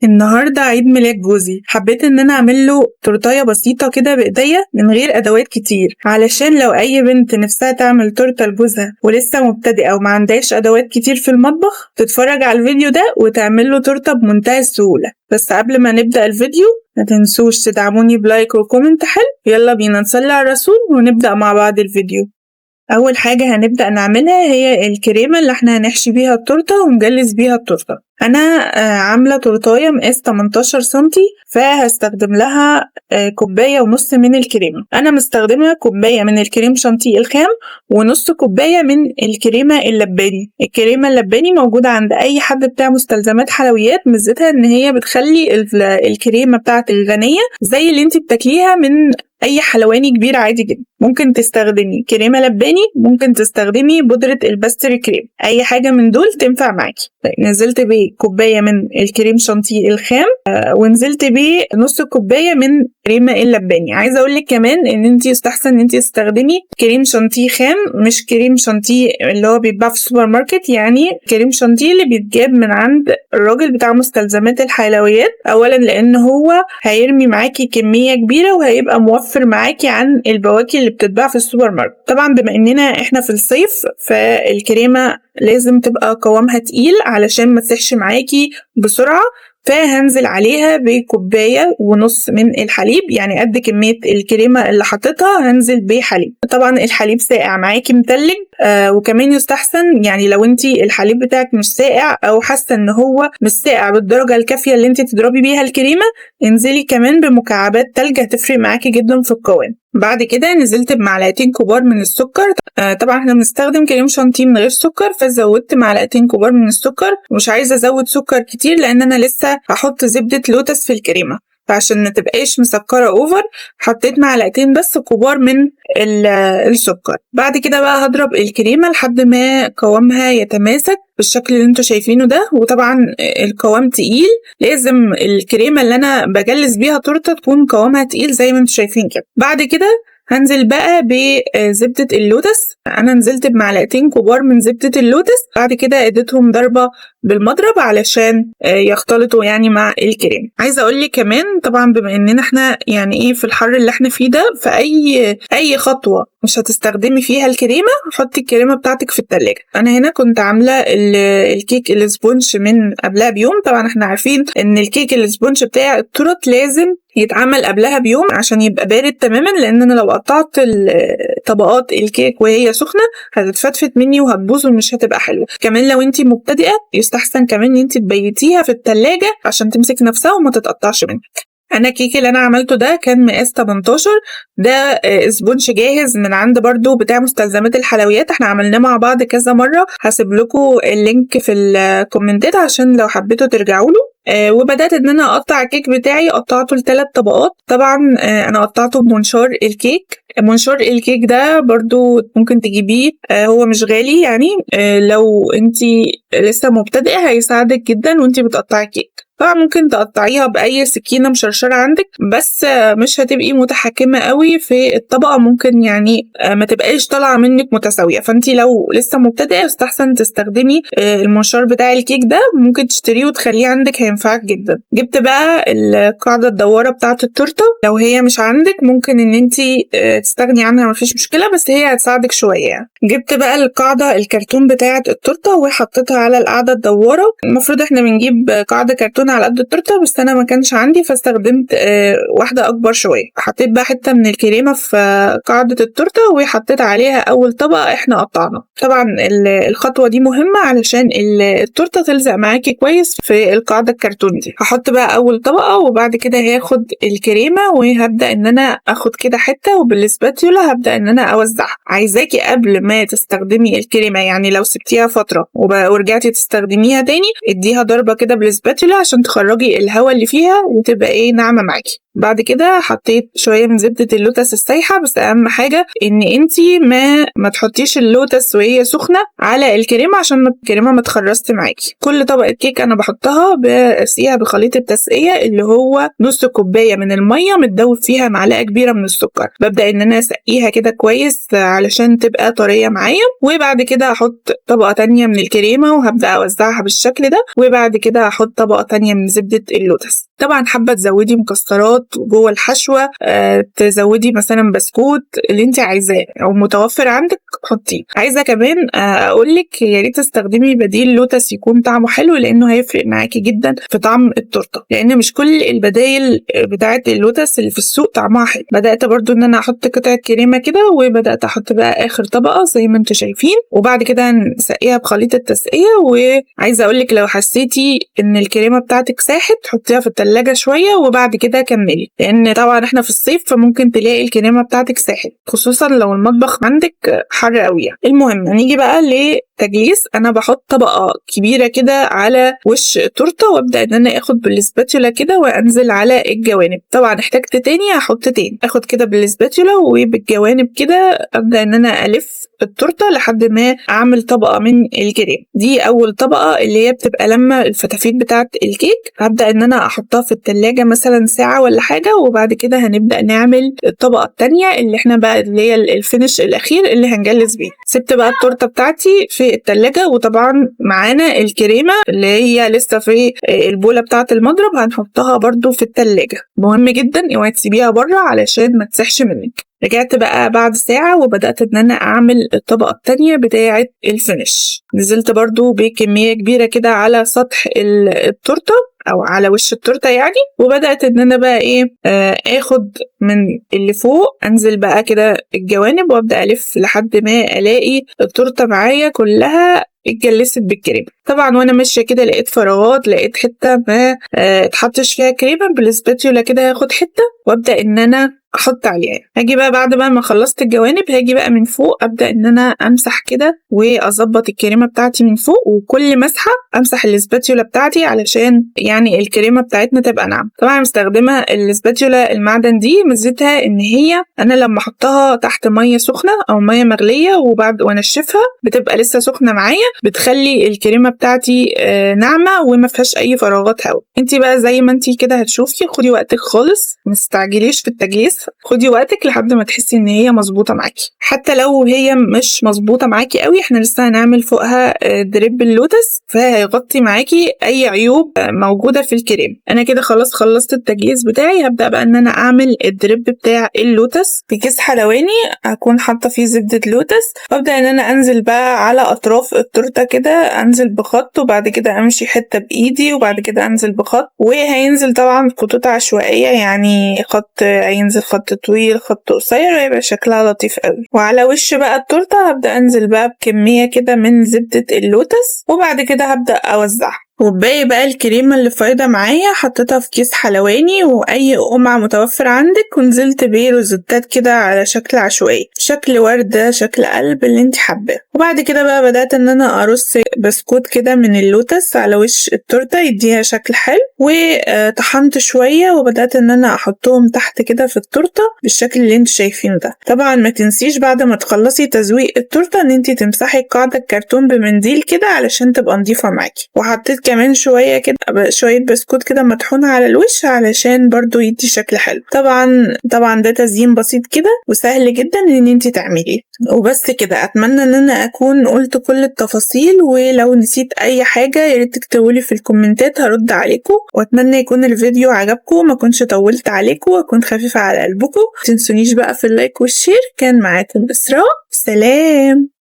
النهارده عيد ميلاد جوزي، حبيت ان انا اعمل له تورتايه بسيطه كده بايديا من غير ادوات كتير، علشان لو اي بنت نفسها تعمل تورته لجوزها ولسه مبتدئه وما عندهاش ادوات كتير في المطبخ تتفرج على الفيديو ده وتعمل له تورته بمنتهى السهوله. بس قبل ما نبدا الفيديو ما تنسوش تدعموني بلايك وكومنت حلو. يلا بينا نصلي على الرسول ونبدا مع بعض الفيديو. اول حاجه هنبدا نعملها هي الكريمه اللي احنا هنحشي بيها التورته ونجلس بيها التورته. انا عامله تورتايه مقاس 18 سنتي، فهستخدم لها كوبايه ونص من الكريمه. انا مستخدمه كوبايه من الكريم شانتيه الخام ونص كوبايه من الكريمه اللباني. الكريمه اللباني موجوده عند اي حد بتاع مستلزمات حلويات، ميزتها ان هي بتخلي الكريمه بتاعه الغنيه زي اللي انت بتاكليها من اي حلواني كبير عادي جدا. ممكن تستخدمي كريمه لباني، ممكن تستخدمي بودره الباستري كريم، اي حاجه من دول تنفع معاكي. نزلت بكوبايه من الكريم شانتيه الخام ونزلت بنص كوبايه من كريمه اللباني. عايزه اقول لك كمان ان انت يستحسن ان انت تستخدمي كريم شانتيه خام، مش كريم شانتيه اللي هو بيتباع في السوبر ماركت، يعني كريم شانتيه اللي بيتجاب من عند الراجل بتاع مستلزمات الحلويات. اولا لان هو هيرمي معاكي كميه كبيره وهيبقى موفر معاكي عن البواكي اللي بتتباع في السوبر ماركت. طبعا بما اننا احنا في الصيف فالكريمه لازم تبقى قوامها تقيل علشان ما تسيحش معاكي بسرعه، فهنزل عليها بكوبايه ونص من الحليب، يعني قد كميه الكريمه اللي حطيتها هنزل بحليب. طبعا الحليب ساقع معاكي متلج، وكمان يستحسن يعني لو انتي الحليب بتاعك مش ساقع او حاسه ان هو مش ساقع بالدرجه الكافيه اللي انتي تضربي بيها الكريمه، انزلي كمان بمكعبات تلج، هتفرق معاكي جدا في القوام. بعد كده نزلت بمعلقتين كبار من السكر. طبعا احنا بنستخدم كريم شانتيه من غير سكر، فزودت معلقتين كبار من السكر. مش عايزه ازود سكر كتير لان انا لسه هحط زبده لوتس في الكريمه، فعشان ما تبقاش مسكره اوفر حطيت معلقتين بس كبار من السكر. بعد كده بقى هضرب الكريمه لحد ما قوامها يتماسك بالشكل اللي انتوا شايفينه ده. وطبعا القوام تقيل، لازم الكريمه اللي انا بجلس بيها تورته تكون قوامها تقيل زي ما انتوا شايفين كده. بعد كده هنزل بقى بزبدة اللوتس. انا نزلت بمعلقتين كبار من زبدة اللوتس، بعد كده اديتهم ضربة بالمضرب علشان يختلطوا يعني مع الكريم. عايزه اقول لك كمان طبعا بما اننا احنا يعني ايه في الحر اللي احنا فيه ده، فاي خطوه مش هتستخدمي فيها الكريمه حطي الكريمه بتاعتك في التلاجة. انا هنا كنت عامله الكيك الاسبونج من قبلها بيوم. طبعا احنا عارفين ان الكيك الاسبونج بتاع التورت لازم يتعمل قبلها بيوم عشان يبقى بارد تماما، لان انا لو قطعت طبقات الكيك وهي سخنه هتتفتفت مني وهتبوظ ومش هتبقى حلوه. كمان لو انتي مبتدئه يستحسن كمان ان انتي تبيتيها في التلاجة عشان تمسك نفسها وما تتقطعش منك. انا الكيك اللي انا عملته ده كان مقاس 18، ده اسبونج جاهز من عند برضو بتاع مستلزمات الحلويات، احنا عملناه مع بعض كذا مره، هسيب لكم اللينك في الكومنتات عشان لو حبيتوا ترجعوا له. وبدات ان انا اقطع الكيك بتاعي، قطعته ل3 طبقات. طبعا انا قطعته بمنشار الكيك. منشار الكيك ده برضو ممكن تجيبيه، هو مش غالي يعني، لو انتي لسه مبتدئه هيساعدك جدا وانتي بتقطعي كيك. طبعا ممكن تقطعيها باي سكينه مشرشره عندك، بس مش هتبقي متحكمه قوي في الطبقه، ممكن يعني ما تبقاش طالعه منك متساويه. فانتي لو لسه مبتدئه يستحسن تستخدمي المنشار بتاع الكيك ده، ممكن تشتريه وتخليه عندك هينفعك جدا. جبت بقى القاعده الدواره بتاعه التورته، لو هي مش عندك ممكن ان انتي تستغني عنها، مفيش مشكله، بس هي هتساعدك شويه يعني. جبت بقى القاعده الكرتون بتاعه التورته وحطيتها على القاعده الدواره. المفروض احنا بنجيب قاعده كرتون على قد التورته، بس انا ما كانش عندي فاستخدمت واحده اكبر شويه. حطيت بقى حته من الكريمه في قاعده التورته وحطيت عليها اول طبقه احنا قطعناه. طبعا الخطوه دي مهمه علشان التورته تلزق معاكي كويس في القاعده الكرتون دي. هحط بقى اول طبقه وبعد كده هاخد الكريمه وهبدا ان انا اخد كده حته وبالسباتيولا هبدا ان انا اوزعها. عايزاكي قبل ما تستخدمي الكريمه، يعني لو سبتيها فتره ورجعتي تستخدميها تاني، اديها ضربه كده بالسباتيولا عشان تخرجي الهواء اللي فيها وتبقى ناعمه معاكي. بعد كده حطيت شويه من زبده اللوتس السايحه، بس اهم حاجه ان انتي ما تحطيش اللوتس وهي سخنه على الكريمه عشان الكريمه ما تخرست معاكي. كل طبقه كيك انا بحطها بسقيها بخليط التسقيه اللي هو نص كوبايه من الميه متدوب فيها معلقه كبيره من السكر. ببدا ان انا اسقيها كده كويس علشان تبقى طريه معايا، وبعد كده احط طبقه تانية من الكريمه وهبدا اوزعها بالشكل ده، وبعد كده هحط طبقه تانية من زبده اللوتس. طبعا حابه تزودي مكسرات جوه الحشوه، تزودي مثلا بسكوت اللي انت عايزاه او متوفر عندك حطيه. عايزه كمان اقول لك يا ريت تستخدمي بديل لوتس يكون طعمه حلو، لانه هيفرق معاكي جدا في طعم التورته، لان مش كل البدايل بتاعه اللوتس اللي في السوق طعمها حلو. بدات برضو ان انا احط قطعه كريمه كده، وبدات احط بقى اخر طبقه زي ما انتم شايفين، وبعد كده نسقيها بخليط التسقيه. وعايزه اقول لك لو حسيتي ان الكريمه بتاعتك ساحت حطيها في التلاجة شويه وبعد كده كملي، لان طبعا احنا في الصيف فممكن تلاقي الكريمه بتاعتك ساحت، خصوصا لو المطبخ عندك حر قوي يعني. المهم هنيجي بقى لتجليس. انا بحط طبقه كبيره كده على وش التورته، وابدا ان انا اخد بالسباتولا كده وانزل على الجوانب. طبعا احتجت تاني هحط تاني، اخد كده بالسباتولا وبالجوانب كده ابدا ان انا الف التورته لحد ما اعمل طبقه من الكريم. دي اول طبقه اللي هي بتبقى لما الفتافيت بتاعه الكيك. هبدا ان انا احطها في التلاجة مثلا ساعه ولا حاجه، وبعد كده هنبدا نعمل الطبقه التانية اللي احنا بقى اللي هي الفينش الاخير اللي هنجلس بيه. سبت بقى التورته بتاعتي في التلاجة، وطبعا معانا الكريمه اللي هي لسه في البوله بتاعه المضرب هنحطها برضو في التلاجة. مهم جدا اوعي تسيبيها بره علشان ما تسحش منك. رجعت بقى بعد ساعة وبدأت ان انا اعمل الطبقة التانية بتاعة الفينش. نزلت برضو بكمية كبيرة كده على سطح التورتة او على وش التورته يعني، وبدات ان انا بقى ايه اخد من اللي فوق انزل بقى كده الجوانب وابدا الف لحد ما الاقي التورته معايا كلها اتجلست بالكريمه. طبعا وانا ماشيه كده لقيت فراغات، لقيت حته ما اتحطش فيها كريمه، بالسباتيولا كده هاخد حته وابدا ان انا احط عليها. هاجي بقى بعد ما خلصت الجوانب هاجي بقى من فوق ابدا ان انا امسح كده واظبط الكريمه بتاعتي من فوق، وكل مسحه امسح السباتيولا بتاعتي علشان يعني الكريمه بتاعتنا تبقى ناعمه. طبعا مستخدمه السباتيولا المعدن دي، ميزتها ان هي انا لما احطها تحت ميه سخنه او ميه مغليه وبعد وانشفها بتبقى لسه سخنه معايا، بتخلي الكريمه بتاعتي ناعمه وما فيهاش اي فراغات هواء. انت بقى زي ما انت كده هتشوفي، خدي وقتك خالص، ما تستعجليش في التجليس، خدي وقتك لحد ما تحسي ان هي مظبوطه معاكي. حتى لو هي مش مظبوطه معاكي قوي احنا لسه هنعمل فوقها دريب اللوتس فهيغطي معاكي اي عيوب موجوده في الكريم. انا كده خلاص خلصت التجليس بتاعي. هبدا بقى ان انا اعمل الدريب بتاع اللوتس في كيس حلواني اكون حاطه فيه زبده لوتس، وابدا ان انا انزل بقى على اطراف التورته كده، انزل بخط وبعد كده امشي حته بايدي وبعد كده انزل بخط، وهينزل طبعا خطوط عشوائيه يعني خط هينزل خط طويل خط قصير ويبقى شكلها لطيف قوي. وعلى وش بقى التورته هبدا انزل بقى بكميه كده من زبده اللوتس وبعد كده هبدا اوزعها. وباقي بقى الكريمة اللي فايضة معايا حطيتها في كيس حلواني واي قمع متوفر عندك، ونزلت بيه روزتات كده على شكل عشوائي، شكل وردة شكل قلب اللي انت حباه. وبعد كده بقى بدأت ان انا ارص بسكوت كده من اللوتس على وش التورتة يديها شكل حلو، وطحنت شوية وبدأت ان انا احطهم تحت كده في التورتة بالشكل اللي انت شايفينه ده. طبعا ما تنسيش بعد ما تخلصي تزويق التورتة ان انت تمسحي قاعدة الكرتون بمنديل كده علشان تبقى نضيفة معاكي. وحطيت كمان شوية كده شوية بسكوت كده مطحون على الوش علشان برضو يدي شكل حلو. طبعا ده تزيين بسيط كده وسهل جدا ان انت تعمليه. وبس كده، اتمنى ان انا اكون قلت كل التفاصيل، ولو نسيت اي حاجة ياريت تكتبولي في الكومنتات هرد عليكم. واتمنى يكون الفيديو عجبكم، ما كنش طولت عليكم واكون خفيفة على قلبكم. متنسونيش بقى في اللايك والشير. كان معاكم إسراء، سلام.